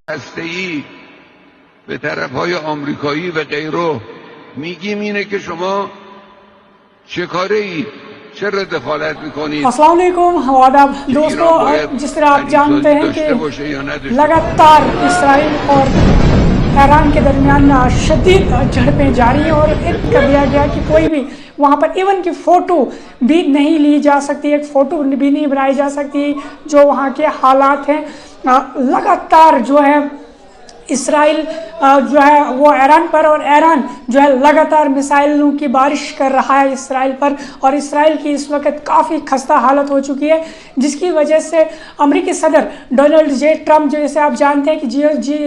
هسته‌ای به طرف‌های آمریکایی و غیره میگیم اینه که شما چه کاره اید، چرا دخالت میکنید؟ السلام علیکم آداب دوستوں، جس طرح آپ جانتے ہیں کہ لگاتار اسرائیل اور ایران کے درمیان شدید جھڑپیں جاری ہیں اور ایک کر دیا گیا کہ کوئی بھی وہاں پر ایون کی فوٹو بھی نہیں لی جا سکتی، ایک فوٹو بھی نہیں بنائی جا سکتی جو وہاں کے حالات ہیں۔ لگاتار جو ہے اسرائیل جو ہے وہ ایران پر، اور ایران جو ہے لگاتار میسائلوں کی بارش کر رہا ہے اسرائیل پر، اور اسرائیل کی اس وقت کافی خستہ حالت ہو چکی ہے، جس کی وجہ سے امریکی صدر ڈونلڈ جے ٹرمپ، جیسے آپ جانتے ہیں کہ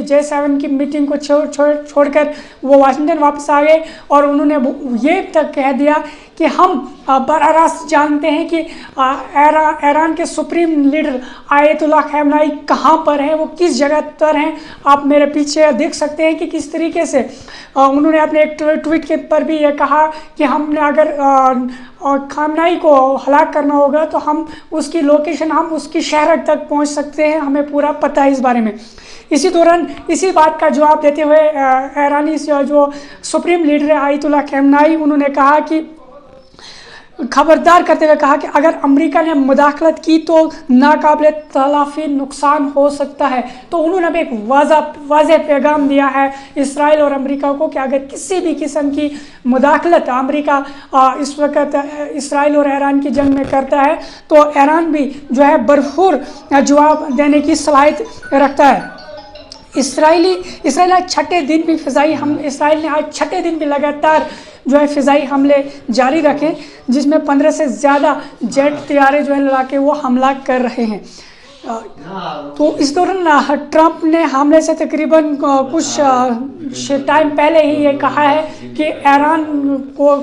G7 کی میٹنگ کو چھوڑ کر وہ واشنگٹن واپس آ گئے، اور انہوں نے یہ تک کہہ دیا کہ ہم براہ راست جانتے ہیں کہ ایران کے سپریم لیڈر آیت اللہ خامنائی کہاں پر ہیں، وہ کس جگہ پر ہیں۔ آپ میرے پیچھے دیکھ سکتے ہیں کہ کس طریقے سے انہوں نے اپنے ایک ٹویٹ کے پر بھی یہ کہا کہ ہم نے اگر خامنائی کو ہلاک کرنا ہوگا تو ہم اس کی لوکیشن، ہم اس کی شہر تک پہنچ سکتے ہیں، ہمیں پورا پتہ ہے اس بارے میں۔ اسی دوران اسی بات کا جواب دیتے ہوئے ایرانی جو سپریم لیڈر آیت اللہ خامنائی، انہوں نے کہا کہ خبردار کرتے ہوئے کہا کہ اگر امریکہ نے مداخلت کی تو ناقابل تلافی نقصان ہو سکتا ہے۔ تو انہوں نے بھی ایک واضح پیغام دیا ہے اسرائیل اور امریکہ کو کہ اگر کسی بھی قسم کی مداخلت امریکہ اس وقت اسرائیل اور ایران کی جنگ میں کرتا ہے تو ایران بھی جو ہے بھرپور جواب دینے کی صلاحیت رکھتا ہے۔ اسرائیل آج چھٹے دن بھی اسرائیل نے آج چھٹے دن بھی لگاتار جو ہے فضائی حملے جاری رکھے، جس میں 15 سے زیادہ جیٹ طیارے جو ہے لا کے وہ حملہ کر رہے ہیں۔ تو اس دوران ٹرمپ نے حملے سے تقریباً کچھ ٹائم پہلے ہی یہ کہا ہے کہ ایران کو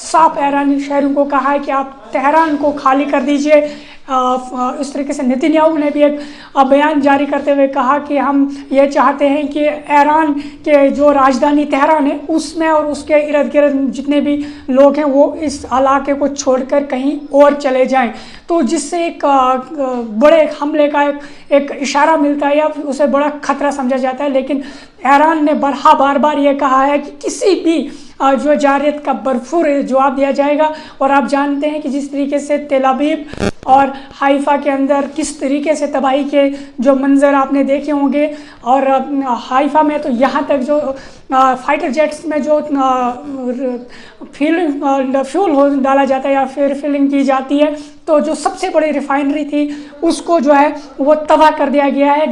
صاف ایرانی شہریوں کو کہا ہے کہ آپ تہران کو خالی کر دیجئے۔ اس طریقے سے نیتن یاہو نے بھی ایک بیان جاری کرتے ہوئے کہا کہ ہم یہ چاہتے ہیں کہ ایران کے جو راجدھانی تہران ہے اس میں اور اس کے ارد گرد جتنے بھی لوگ ہیں وہ اس علاقے کو چھوڑ کر کہیں اور چلے جائیں۔ تو جس سے ایک بڑے حملے کا ایک اشارہ ملتا ہے یا اسے بڑا خطرہ سمجھا جاتا ہے، لیکن ایران نے بار بار یہ کہا ہے کہ کسی بھی جو جارحیت کا بھرپور جواب دیا جائے گا۔ اور آپ جانتے ہیں کہ جس طریقے سے تل ابیب اور حائفہ کے اندر کس طریقے سے تباہی کے جو منظر آپ نے دیکھے ہوں گے، اور حائفہ میں تو یہاں تک جو فائٹر جیٹس میں جو فیول ڈالا جاتا ہے یا پھر فلنگ کی جاتی ہے، تو جو سب سے بڑی ریفائنری تھی اس کو جو ہے وہ تباہ کر دیا گیا ہے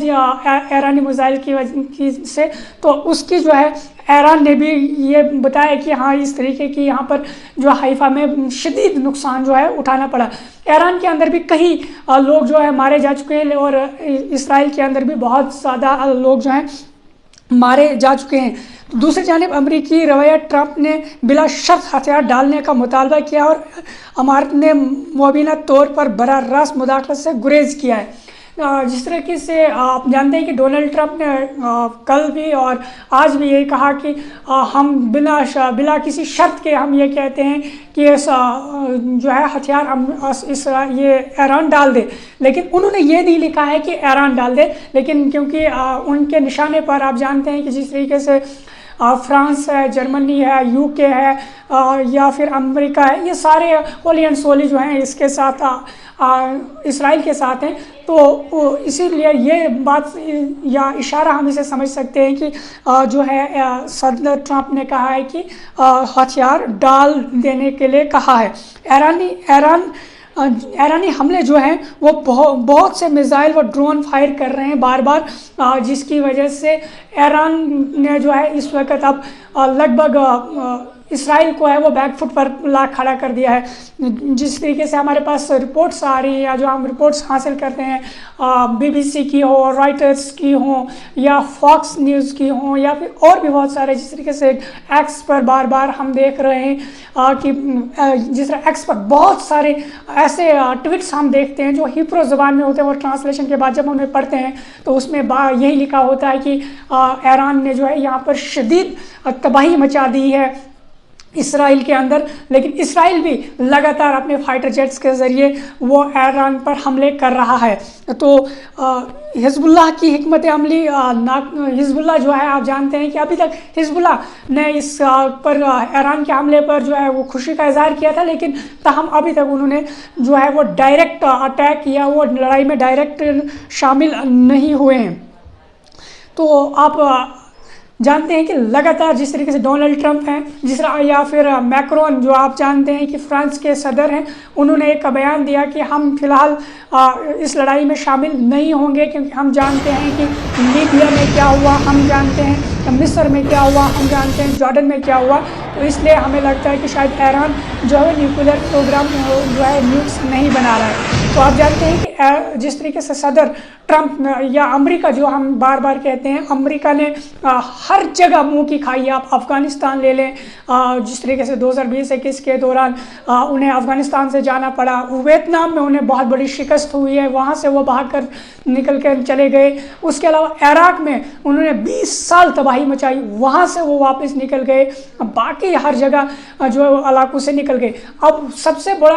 ایرانی میزائل کی وجہ سے۔ تو اس کی جو ہے ایران نے بھی یہ بتایا کہ ہاں اس طریقے کی یہاں پر جو حائفہ میں شدید نقصان جو ہے اٹھانا پڑا۔ ایران کے اندر بھی کئی لوگ جو ہے مارے جا چکے ہیں، اور اسرائیل کے اندر بھی بہت زیادہ لوگ جو ہیں مارے جا چکے ہیں۔ دوسری جانب امریکی رویہ ٹرمپ نے بلا شرط ہتھیار ڈالنے کا مطالبہ کیا، اور امارات نے مبینہ طور پر براہ راست مداخلت سے گریز کیا ہے۔ جس طریقے سے آپ جانتے ہیں کہ ڈونلڈ ٹرمپ نے کل بھی اور آج بھی یہ کہا کہ ہم بلا کسی شرط کے ہم یہ کہتے ہیں کہ جو ہے ہتھیار یہ ایران ڈال دے، لیکن انہوں نے یہ نہیں لکھا ہے کہ ایران ڈال دے، لیکن کیونکہ ان کے نشانے پر آپ جانتے ہیں کہ جس طریقے سے فرانس ہے، جرمنی ہے، UK ہے، یا پھر امریکہ ہے، یہ سارے ہولی اینڈ سولی جو ہیں اس کے ساتھ اسرائیل کے ساتھ ہیں۔ تو اسی لیے یہ بات یا اشارہ ہم اسے سمجھ سکتے ہیں کہ جو ہے صدر ٹرمپ نے کہا ہے کہ ہتھیار ڈال دینے کے لیے کہا ہے۔ ایرانی حملے جو ہیں وہ بہت سے میزائل و ڈرون فائر کر رہے ہیں بار، جس کی وجہ سے ایران نے جو ہے اس وقت اب لگ بھگ اسرائیل کو ہے وہ بیک فٹ پر لا کھڑا کر دیا ہے۔ جس طریقے سے ہمارے پاس رپورٹس آ رہی ہیں یا جو ہم رپورٹس حاصل کرتے ہیں BBC کی ہو، رائٹرز کی ہوں یا فاکس نیوز کی ہوں یا پھر اور بھی بہت سارے، جس طریقے سے ایکس پر بار ہم دیکھ رہے ہیں کہ جس طرح ایکس پر بہت سارے ایسے ٹویٹس ہم دیکھتے ہیں جو ہیبرو زبان میں ہوتے ہیں، اور ٹرانسلیشن کے بعد جب ہم انہیں پڑھتے ہیں تو اس میں یہی لکھا ہوتا ہے کہ ایران نے جو ہے یہاں پر شدید تباہی مچا دی ہے اسرائیل کے اندر، لیکن اسرائیل بھی لگاتار اپنے فائٹر جیٹس کے ذریعے وہ ایران پر حملے کر رہا ہے۔ تو حزب اللہ کی حکمت عملی، حزب اللہ جو ہے آپ جانتے ہیں کہ ابھی تک حزب اللہ نے اس پر ایران کے حملے پر جو ہے وہ خوشی کا اظہار کیا تھا، لیکن تاہم ابھی تک انہوں نے جو ہے وہ ڈائریکٹ اٹیک یا وہ لڑائی میں ڈائریکٹ شامل نہیں ہوئے ہیں۔ تو آپ جانتے ہیں کہ لگاتار جس طریقے سے ڈونلڈ ٹرمپ ہیں، جس طرح یا پھر میکرون جو آپ جانتے ہیں کہ فرانس کے صدر ہیں، انہوں نے ایک بیان دیا کہ ہم فی الحال اس لڑائی میں شامل نہیں ہوں گے، کیونکہ ہم جانتے ہیں کہ لیبیا میں کیا ہوا، ہم جانتے ہیں مصر میں کیا ہوا، ہم جانتے ہیں جارڈن میں کیا ہوا، تو اس لیے ہمیں لگتا ہے کہ شاید ایران جو ہے نیوکلیئر پروگرام جو ہے نیوکس نہیں بنا رہا ہے۔ تو آپ جانتے ہیں کہ جس طریقے سے صدر ٹرمپ یا امریکہ جو ہم بار بار کہتے ہیں، امریکہ نے ہر جگہ منہ کی کھائی ہے۔ آپ افغانستان لے لیں، جس طریقے سے 2020-21 کے دوران انہیں افغانستان سے جانا پڑا، ویتنام میں انہیں بہت بڑی شکست ہوئی ہے، وہاں سے وہ بھاگ کر نکل کر چلے گئے۔ اس کے علاوہ عراق میں انہوں نے 20 سال تباہی مچائی، وہاں سے وہ واپس نکل گئے، باقی ہر جگہ جو علاقوں سے نکل گئے۔ اب سب سے بڑا